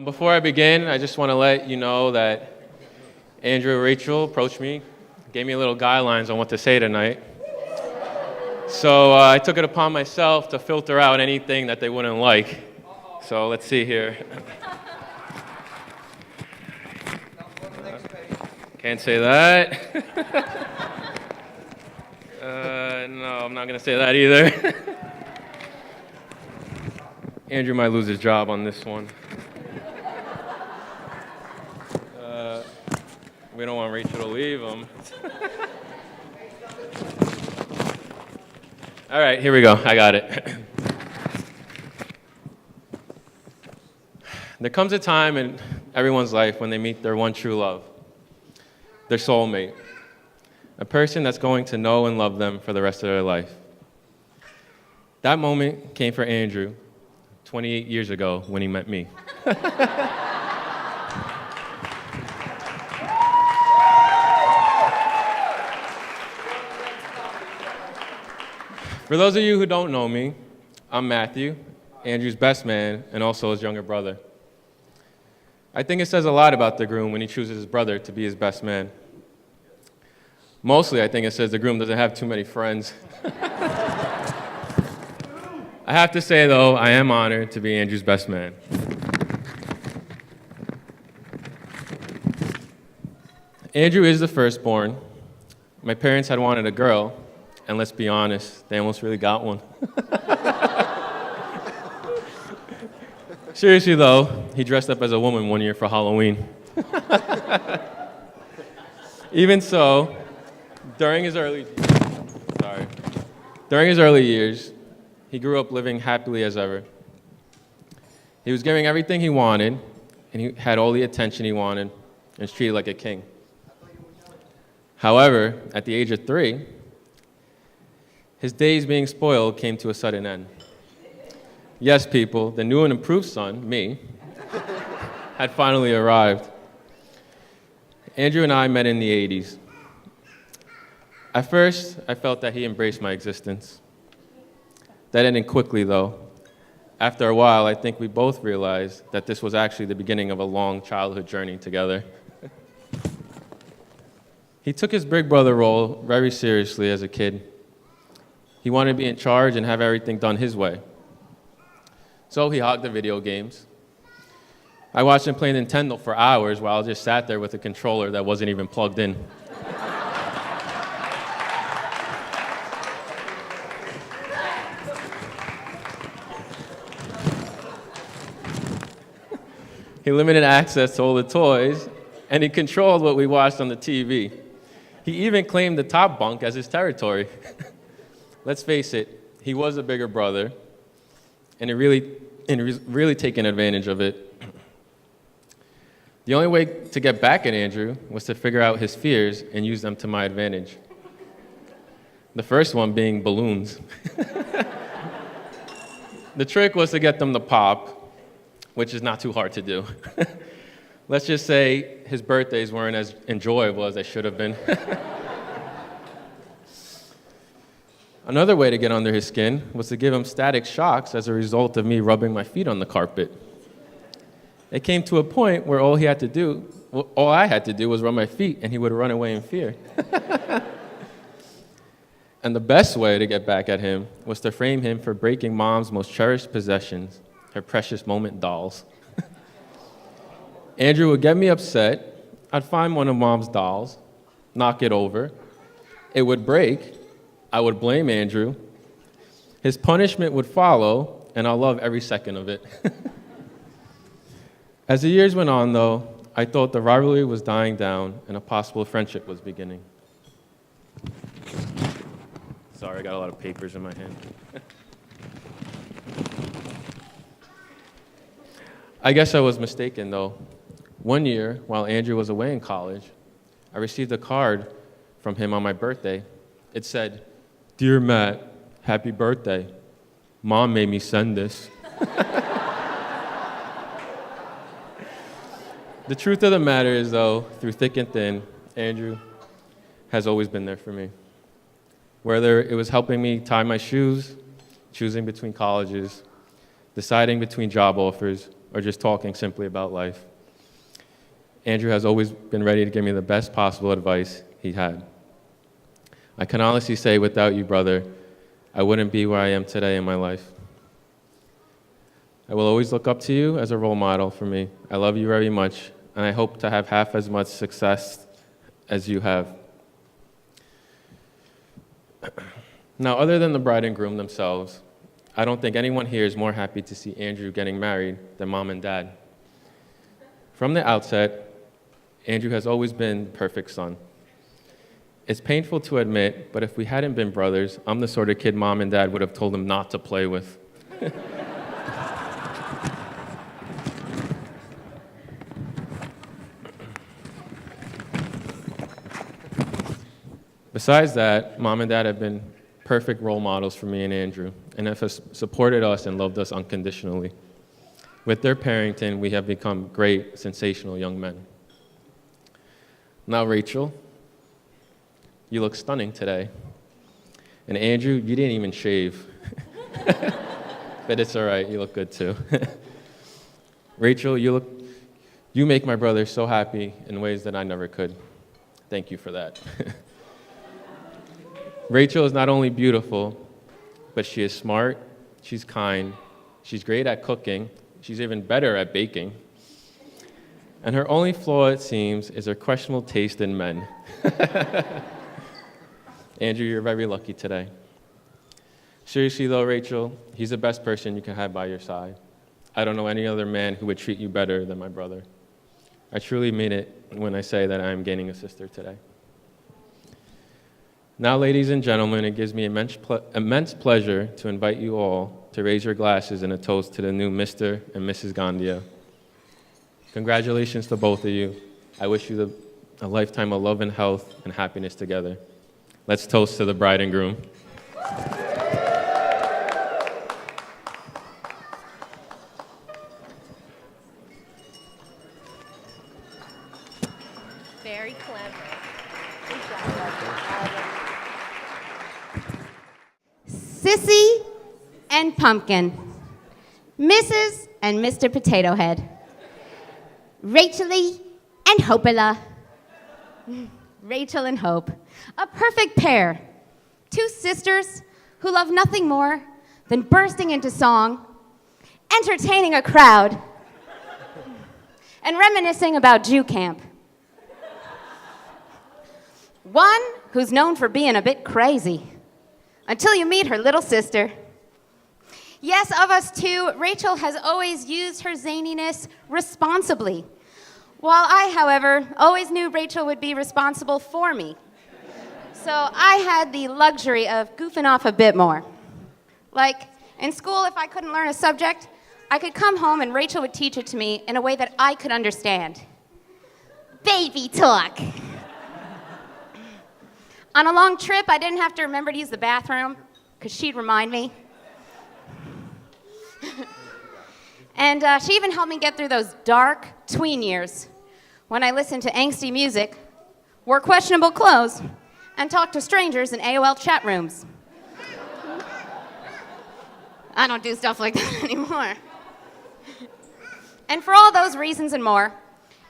Before I begin, I just want to let you know that Andrew and Rachel approached me, gave me a little guidelines on what to say tonight. So I took it upon myself to filter out anything that they wouldn't like. So let's see here. Can't say that. No, I'm not going to say that either. Andrew might lose his job on this one. We don't want Rachel to leave him. All right, here we go. I got it. There comes a time in everyone's life when they meet their one true love, their soulmate, a person that's going to know and love them for the rest of their life. That moment came for Andrew 28 years ago when he met me. For those of you who don't know me, I'm Matthew, Andrew's best man, and also his younger brother. I think it says a lot about the groom when he chooses his brother to be his best man. Mostly, I think it says the groom doesn't have too many friends. I have to say, though, I am honored to be Andrew's best man. Andrew is the firstborn. My parents had wanted a girl, and let's be honest, they almost really got one. Seriously, though, he dressed up as a woman one year for Halloween. Even so, during his early years, he grew up living happily as ever. He was getting everything he wanted, and he had all the attention he wanted, and was treated like a king. However, at the age of 3, his days being spoiled came to a sudden end. Yes, people, the new and improved son, me, had finally arrived. Andrew and I met in the 80s. At first, I felt that he embraced my existence. That ended quickly, though. After a while, I think we both realized that this was actually the beginning of a long childhood journey together. He took his big brother role very seriously as a kid. He wanted to be in charge and have everything done his way. So he hogged the video games. I watched him play Nintendo for hours while I just sat there with a controller that wasn't even plugged in. He limited access to all the toys, and he controlled what we watched on the TV. He even claimed the top bunk as his territory. Let's face it, he was a bigger brother, and he really taken advantage of it. The only way to get back at Andrew was to figure out his fears and use them to my advantage. The first one being balloons. The trick was to get them to pop, which is not too hard to do. Let's just say his birthdays weren't as enjoyable as they should have been. Another way to get under his skin was to give him static shocks as a result of me rubbing my feet on the carpet. It came to a point where all I had to do was rub my feet, and he would run away in fear. And the best way to get back at him was to frame him for breaking Mom's most cherished possessions, her precious moment dolls. Andrew would get me upset. I'd find one of Mom's dolls, knock it over. It would break. I would blame Andrew. His punishment would follow, and I'll love every second of it. As the years went on, though, I thought the rivalry was dying down and a possible friendship was beginning. Sorry, I got a lot of papers in my hand. I guess I was mistaken, though. One year, while Andrew was away in college, I received a card from him on my birthday. It said, "Dear Matt, happy birthday. Mom made me send this." The truth of the matter is, though, through thick and thin, Andrew has always been there for me. Whether it was helping me tie my shoes, choosing between colleges, deciding between job offers, or just talking simply about life. Andrew has always been ready to give me the best possible advice he had. I can honestly say without you, brother, I wouldn't be where I am today in my life. I will always look up to you as a role model for me. I love you very much, and I hope to have half as much success as you have. Now, other than the bride and groom themselves, I don't think anyone here is more happy to see Andrew getting married than Mom and Dad. From the outset, Andrew has always been the perfect son. It's painful to admit, but if we hadn't been brothers, I'm the sort of kid Mom and Dad would have told him not to play with. Besides that, Mom and Dad have been perfect role models for me and Andrew, and have supported us and loved us unconditionally. With their parenting, we have become great, sensational young men. Now, Rachel, you look stunning today. And Andrew, you didn't even shave. But it's all right, you look good too. Rachel, you make my brother so happy in ways that I never could. Thank you for that. Rachel is not only beautiful, but she is smart, she's kind, she's great at cooking, she's even better at baking. And her only flaw, it seems, is her questionable taste in men. Andrew, you're very lucky today. Seriously though, Rachel, he's the best person you can have by your side. I don't know any other man who would treat you better than my brother. I truly mean it when I say that I am gaining a sister today. Now, ladies and gentlemen, it gives me immense pleasure to invite you all to raise your glasses in a toast to the new Mr. and Mrs. Gandia. Congratulations to both of you. I wish you a lifetime of love and health and happiness together. Let's toast to the bride and groom. Very clever. Sissy and Pumpkin, Mrs. and Mr. Potato Head, Rachel-y and Hopala. Rachel and Hope, a perfect pair. Two sisters who love nothing more than bursting into song, entertaining a crowd, and reminiscing about Jew camp. One who's known for being a bit crazy, until you meet her little sister. Yes, of us two, Rachel has always used her zaniness responsibly, while I, however, always knew Rachel would be responsible for me. So I had the luxury of goofing off a bit more. Like, in school, if I couldn't learn a subject, I could come home and Rachel would teach it to me in a way that I could understand. Baby talk. On a long trip, I didn't have to remember to use the bathroom, because she'd remind me. And she even helped me get through those dark tween years when I listened to angsty music, wore questionable clothes, and talked to strangers in AOL chat rooms. I don't do stuff like that anymore. And for all those reasons and more,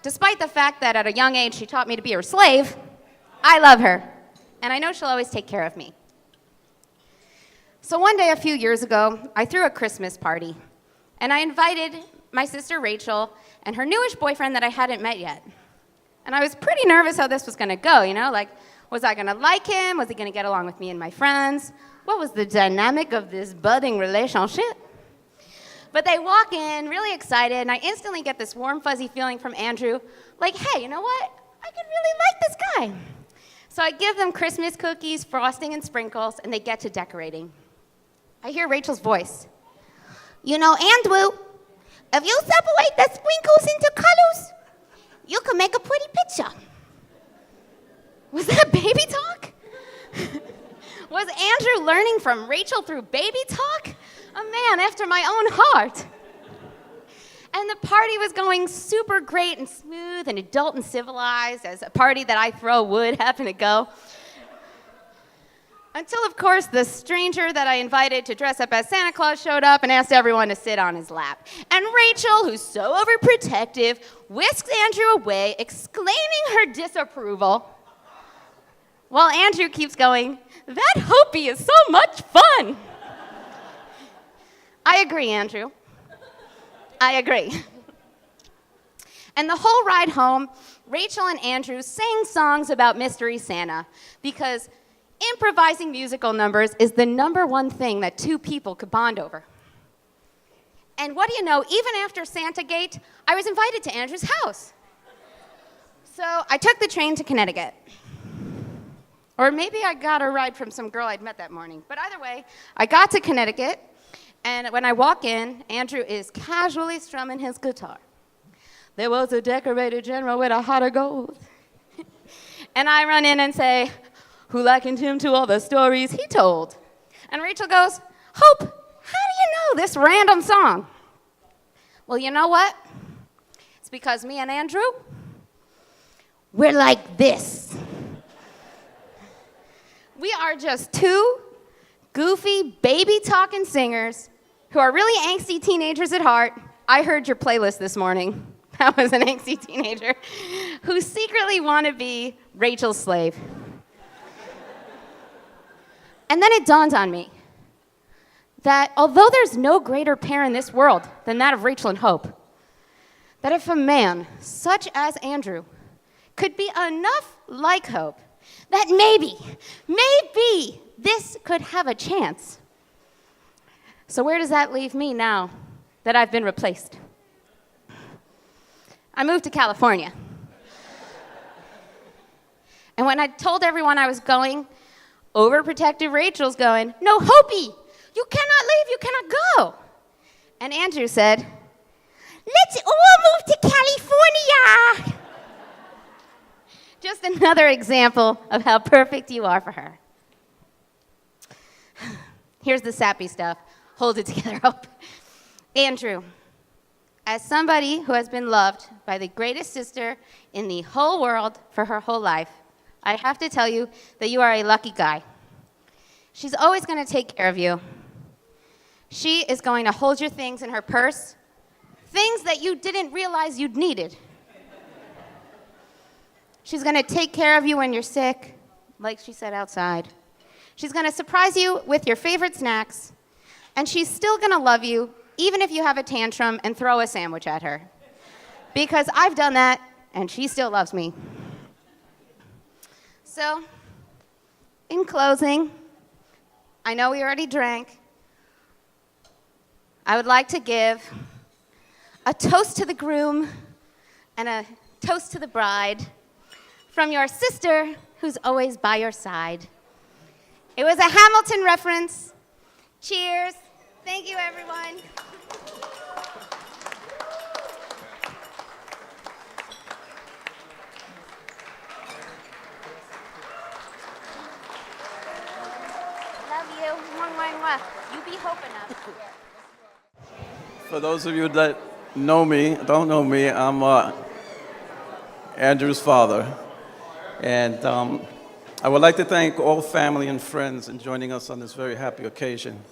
despite the fact that at a young age she taught me to be her slave, I love her, and I know she'll always take care of me. So one day a few years ago, I threw a Christmas party, and I invited my sister Rachel and her newish boyfriend that I hadn't met yet. And I was pretty nervous how this was gonna go, like, was I gonna like him? Was he gonna get along with me and my friends? What was the dynamic of this budding relationship? But they walk in really excited, and I instantly get this warm, fuzzy feeling from Andrew, like, hey, you know what? I could really like this guy. So I give them Christmas cookies, frosting, and sprinkles, and they get to decorating. I hear Rachel's voice. Andrew, if you separate the sprinkles into colors, you can make a pretty picture. Was that baby talk? Was Andrew learning from Rachel through baby talk? A man after my own heart. And the party was going super great and smooth and adult and civilized, as a party that I throw would happen to go. Until, of course, the stranger that I invited to dress up as Santa Claus showed up and asked everyone to sit on his lap. And Rachel, who's so overprotective, whisks Andrew away, exclaiming her disapproval, while Andrew keeps going, "That Hopi is so much fun." I agree, Andrew. I agree. And the whole ride home, Rachel and Andrew sang songs about Mystery Santa because improvising musical numbers is the #1 thing that two people could bond over. And what do you know, even after Santagate, I was invited to Andrew's house. So I took the train to Connecticut. Or maybe I got a ride from some girl I'd met that morning. But either way, I got to Connecticut, and when I walk in, Andrew is casually strumming his guitar. There was a decorated general with a heart of gold. And I run in and say, "Who likened him to all the stories he told?" And Rachel goes, "Hope, how do you know this random song?" Well, you know what? It's because me and Andrew, we're like this. We are just two goofy, baby-talking singers who are really angsty teenagers at heart. I heard your playlist this morning. I was an angsty teenager who secretly want to be Rachel's slave. And then it dawned on me that although there's no greater pair in this world than that of Rachel and Hope, that if a man such as Andrew could be enough like Hope, that maybe this could have a chance. So where does that leave me now that I've been replaced? I moved to California. And when I told everyone I was going, overprotective Rachel's going, "No, Hopi, you cannot leave, you cannot go." And Andrew said, "Let's all move to California." Just another example of how perfect you are for her. Here's the sappy stuff. Hold it together, Hope. Andrew, as somebody who has been loved by the greatest sister in the whole world for her whole life, I have to tell you that you are a lucky guy. She's always going to take care of you. She is going to hold your things in her purse, things that you didn't realize you'd needed. She's going to take care of you when you're sick, like she said outside. She's going to surprise you with your favorite snacks, and she's still going to love you even if you have a tantrum and throw a sandwich at her. Because I've done that, and she still loves me. So, in closing, I know we already drank. I would like to give a toast to the groom and a toast to the bride from your sister who's always by your side. It was a Hamilton reference. Cheers. Thank you, everyone. Love you. Mwah, mwah, mwah. You be hoping up. For those of you that know me, don't know me, I'm Andrew's father. And I would like to thank all family and friends in joining us on this very happy occasion.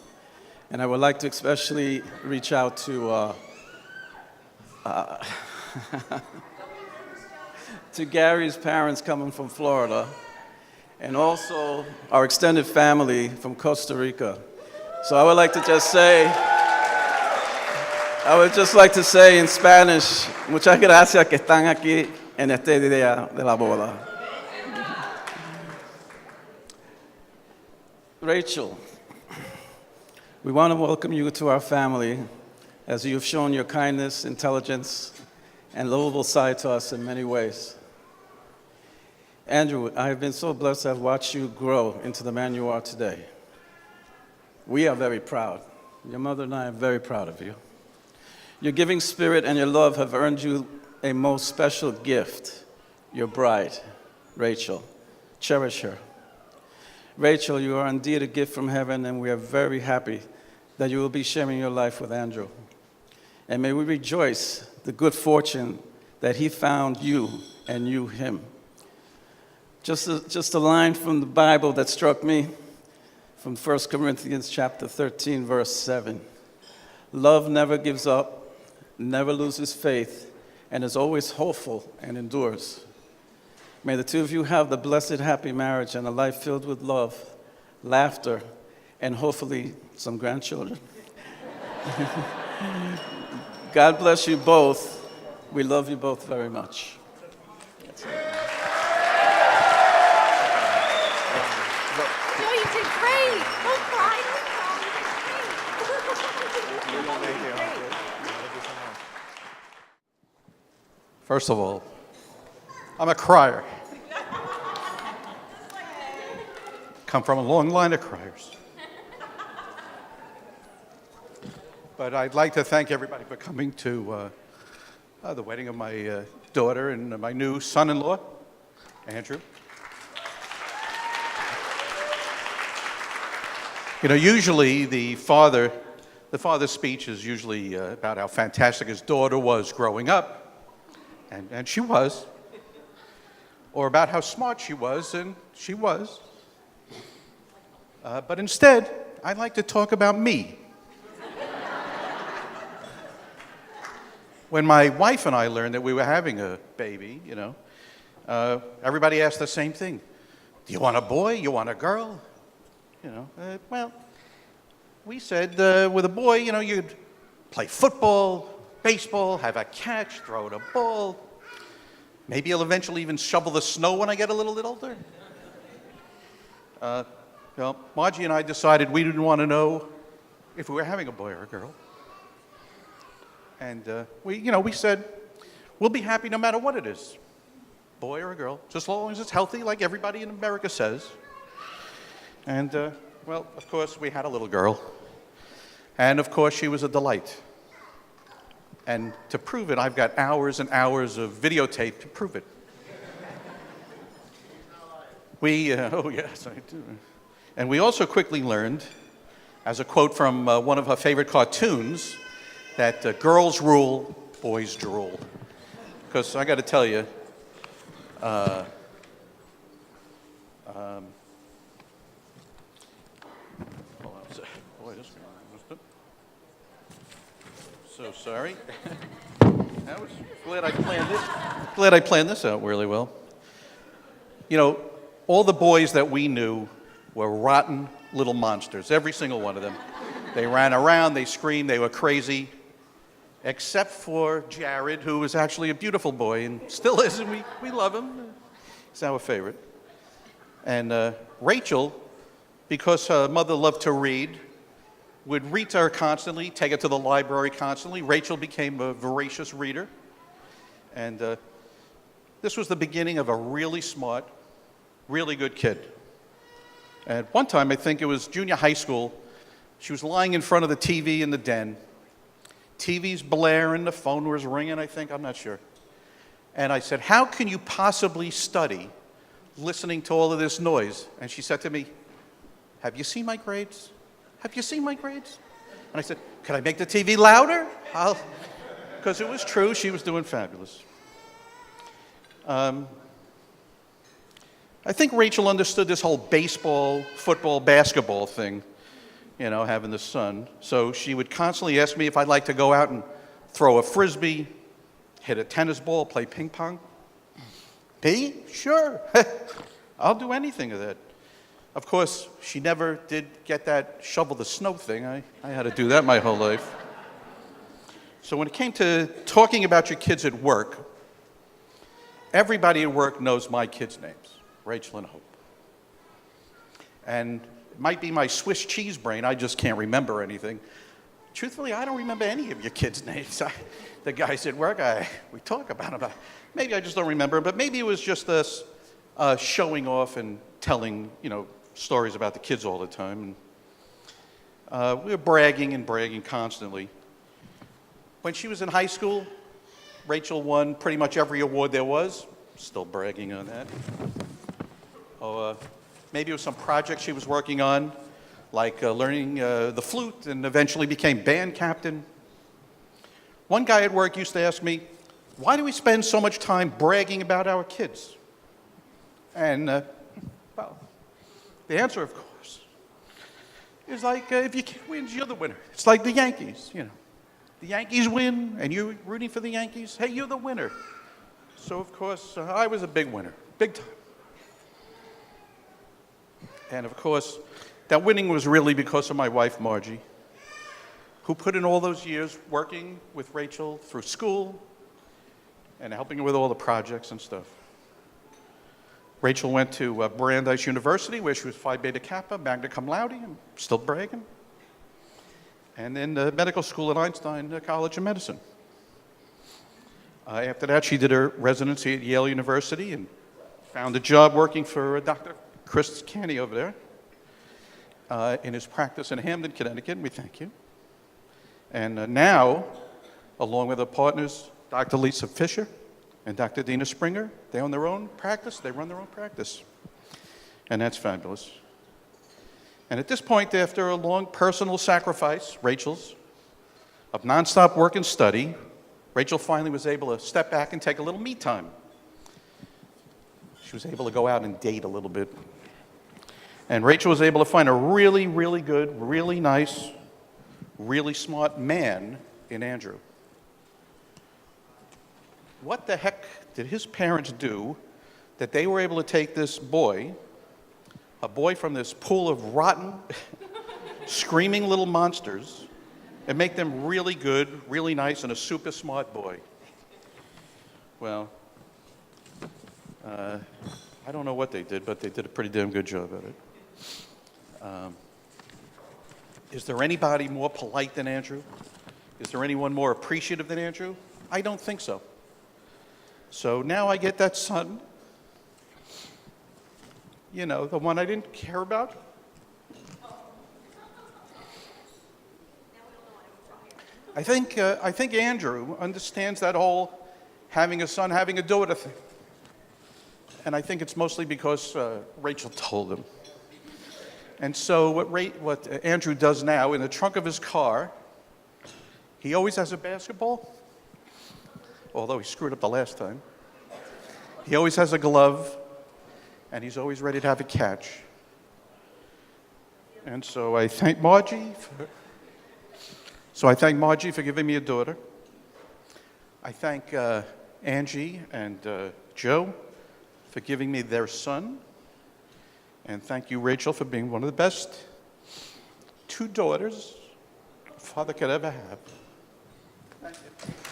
And I would like to especially reach out to to Gary's parents coming from Florida, and also our extended family from Costa Rica. So I would just like to say in Spanish, muchas gracias que están aquí en este día de la boda. Rachel, we want to welcome you to our family as you've shown your kindness, intelligence, and lovable side to us in many ways. Andrew, I have been so blessed to have watched you grow into the man you are today. We are very proud. Your mother and I are very proud of you. Your giving spirit and your love have earned you a most special gift, your bride, Rachel. Cherish her. Rachel, you are indeed a gift from heaven, and we are very happy that you will be sharing your life with Andrew. And may we rejoice the good fortune that he found you and you him. Just a line from the Bible that struck me. from 1 Corinthians chapter 13, verse 7. Love never gives up, never loses faith, and is always hopeful and endures. May the two of you have the blessed, happy marriage and a life filled with love, laughter, and hopefully some grandchildren. God bless you both. We love you both very much. Joe, you did great. Don't cry. First of all, I'm a crier. Come from a long line of criers. But I'd like to thank everybody for coming to the wedding of my daughter and my new son-in-law, Andrew. You know, usually the father's speech is usually about how fantastic his daughter was growing up, and she was, or about how smart she was, and she was. But instead, I'd like to talk about me. When my wife and I learned that we were having a baby, you know, everybody asked the same thing. Do you want a boy? You want a girl? You know, well, we said with a boy, you know, you'd play football, baseball, have a catch, throw the ball. Maybe you'll eventually even shovel the snow when I get a little bit older. Well, Margie and I decided we didn't want to know if we were having a boy or a girl. And we said, we'll be happy no matter what it is, boy or a girl, just as long as it's healthy, like everybody in America says. And, well, of course, we had a little girl. And, of course, she was a delight. And to prove it, I've got hours and hours of videotape to prove it. Oh, yes, I do. And we also quickly learned, as a quote from one of her favorite cartoons, that girls rule, boys drool. Because I got to tell you, hold on a sec. Boy, this one. So sorry. I was glad I planned this out really well. You know, all the boys that we knew were rotten little monsters, every single one of them. They ran around, they screamed, they were crazy, except for Jared, who was actually a beautiful boy and still is, and we love him. He's our favorite. And Rachel, because her mother loved to read, would read to her constantly, take her to the library constantly. Rachel became a voracious reader. And this was the beginning of a really smart, really good kid. And one time, I think it was junior high school, she was lying in front of the TV in the den. TV's blaring, the phone was ringing, I think, I'm not sure. And I said, how can you possibly study listening to all of this noise? And she said to me, have you seen my grades? Have you seen my grades? And I said, could I make the TV louder? Because it was true, she was doing fabulous. I think Rachel understood this whole baseball, football, basketball thing, you know, having the son. So she would constantly ask me if I'd like to go out and throw a frisbee, hit a tennis ball, play ping pong. Me? Sure. I'll do anything of that. Of course, she never did get that shovel the snow thing. I had to do that my whole life. So when it came to talking about your kids at work, everybody at work knows my kids' names, Rachel and Hope. And it might be my Swiss cheese brain, I just can't remember anything. Truthfully, I don't remember any of your kids' names. The guys at work, we talk about them. Maybe I just don't remember, but maybe it was just us showing off and telling, you know, stories about the kids all the time. And, we were bragging and bragging constantly. When she was in high school, Rachel won pretty much every award there was. Still bragging on that. Maybe it was some project she was working on, like learning the flute, and eventually became band captain. One guy at work used to ask me, why do we spend so much time bragging about our kids? And, well, the answer, of course, is like if you can't win, you're the winner. It's like the Yankees, you know. The Yankees win, and you're rooting for the Yankees. Hey, you're the winner. So, of course, I was a big winner, big time. And, of course, that winning was really because of my wife, Margie, who put in all those years working with Rachel through school and helping her with all the projects and stuff. Rachel went to Brandeis University, where she was Phi Beta Kappa, magna cum laude, and still bragging. And then medical school at Einstein College of Medicine. After that, she did her residency at Yale University and found a job working for Dr. Chris Canny over there in his practice in Hamden, Connecticut. We thank you. And now, along with her partners, Dr. Lisa Fisher and Dr. Dina Springer, they own their own practice. They run their own practice. And that's fabulous. And at this point, after a long personal sacrifice, Rachel's, of nonstop work and study, Rachel finally was able to step back and take a little me time. She was able to go out and date a little bit. And Rachel was able to find a really, really good, really nice, really smart man in Andrew. What the heck did his parents do that they were able to take this boy, a boy from this pool of rotten, screaming little monsters, and make them really good, really nice, and a super smart boy? Well, I don't know what they did, but they did a pretty damn good job at it. Is there anybody more polite than Andrew? Is there anyone more appreciative than Andrew? I don't think so. So now I get that son, you know, the one I didn't care about. I think Andrew understands that whole having a son, having a daughter thing. And I think it's mostly because Rachel told him. And so what Andrew does now, in the trunk of his car, he always has a basketball, although he screwed up the last time. He always has a glove, and he's always ready to have a catch. And so I thank Margie for giving me a daughter. I thank Angie and Joe for giving me their son. And thank you, Rachel, for being one of the best two daughters a father could ever have. Thank you.